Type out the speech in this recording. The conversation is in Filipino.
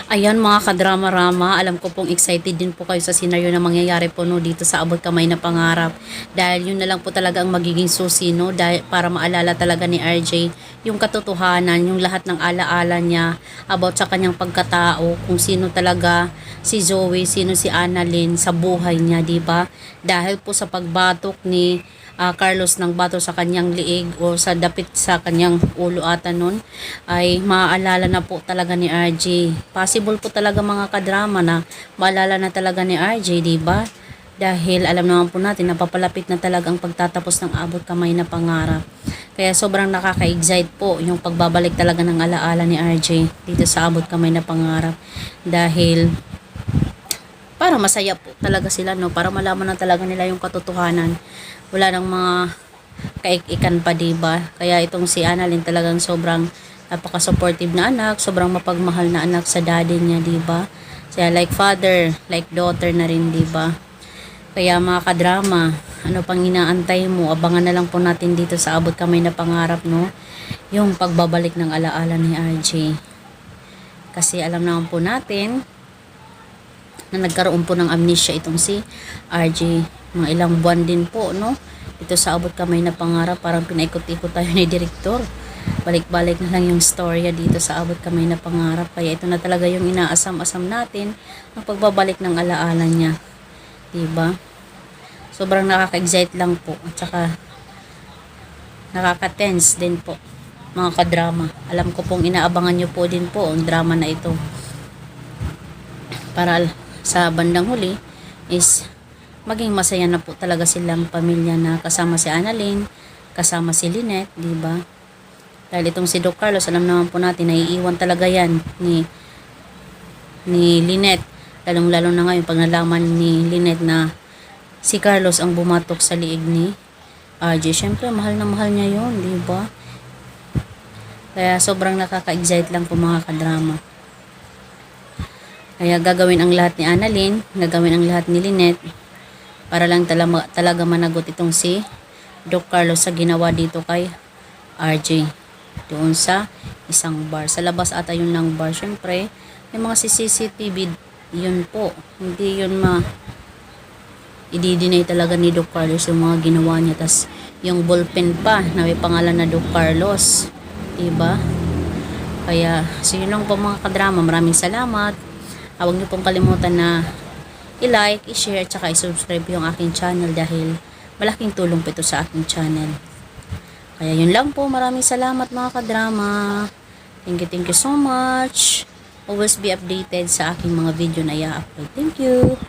Ayan mga kadrama-rama, alam ko pong excited din po kayo sa senaryo na mangyayari po no, dito sa Abot Kamay na Pangarap. Dahil yun na lang po talaga ang magiging susi no, dahil, para maalala talaga ni RJ yung katotohanan, yung lahat ng alaala niya about sa kanyang pagkatao, kung sino talaga si Zoe, sino si Annalyn sa buhay niya, di ba? Dahil po sa pagbatok ni Carlos ng bato sa kanyang liig o sa dapit sa kanyang ulo ata nun, ay maaalala na po talaga ni RJ. Possible po talaga mga kadrama na maalala na talaga ni RJ, di ba? Dahil alam naman po natin na papalapit na talaga ang pagtatapos ng Abot Kamay na Pangarap. Kaya sobrang nakaka-excite po yung pagbabalik talaga ng alaala ni RJ dito sa Abot Kamay na Pangarap. Dahil para masaya po talaga sila, no, para malaman na talaga nila yung katotohanan, wala nang mga kaikikan pa, diba? Kaya itong si Annalyn talagang sobrang napaka-supportive na anak, sobrang mapagmahal na anak sa daddy niya, diba? Kaya like father, like daughter na rin, diba? Kaya mga kadrama, ano pang inaantay mo? Abangan na lang po natin dito sa Abot Kamay na Pangarap, no, yung pagbabalik ng alaala ni RJ. Kasi alam naman po natin na nagkaroon po ng amnesia itong si RJ. Mga ilang buwan din po, no? Ito sa Abot Kamay na Pangarap, parang pinaikot-ikot tayo ni Direktor. Balik-balik na lang yung storya dito sa Abot Kamay na Pangarap. Kaya ito na talaga yung inaasam-asam natin, ang pagbabalik ng alaala niya. Diba? Sobrang nakaka-excite lang po. At saka nakaka-tense din po, mga kadrama. Alam ko pong inaabangan nyo po din po ang drama na ito. Para sa bandang huli is maging masaya na po talaga silang pamilya na kasama si Annalyn, kasama si Lynette, di ba? Dahil itong si Doc Carlos, alam naman po natin, naiiwan talaga yan ni Lynette. Lalong-lalo na ngayon pag nalaman ni Lynette na si Carlos ang bumatok sa liig ni RJ. Syempre, mahal na mahal niya yun, di ba? Kaya sobrang nakaka-excite lang po mga kadrama. Kaya gagawin ang lahat ni Annalyn, gagawin ang lahat ni Lynette para lang talaga managot itong si Doc Carlos sa ginawa dito kay RJ. Doon sa isang bar. Sa labas ata yun ng bar. Siyempre, yung mga CCTV, yun po. Hindi yun i-deny talaga ni Doc Carlos yung mga ginawa niya. Tas yung ballpen pa na may pangalan na Doc Carlos. Diba? Kaya, so yun lang po mga kadrama. Maraming salamat. Huwag niyo pong kalimutan na i-like, i-share, at saka i-subscribe yung aking channel dahil malaking tulong po ito sa aking channel. Kaya yun lang po. Maraming salamat mga kadrama. Thank you so much. Always be updated sa aking mga video na i-upload. Thank you.